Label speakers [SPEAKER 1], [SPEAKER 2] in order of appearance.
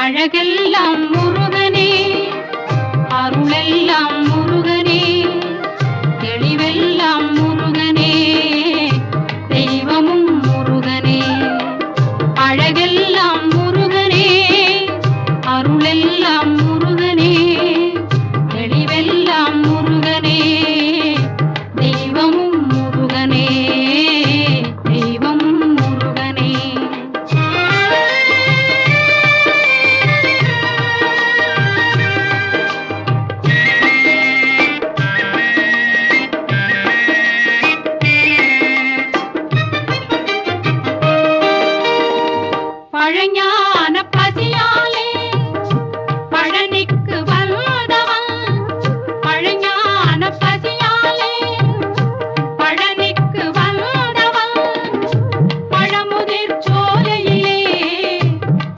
[SPEAKER 1] அழகெல்லாம் முருகனே, அருளெல்லாம் முருகனே, தெளிவெல்லாம் முருகனே, தெய்வமும் முருகனே. அழகெல்லாம் முருகனே, அருளெல்லாம் முருகனே, தெளிவெல்லாம் முருகனே, தெய்வமும் முருகனே, தெய்வமும் முருகனே. பழஞான பசிய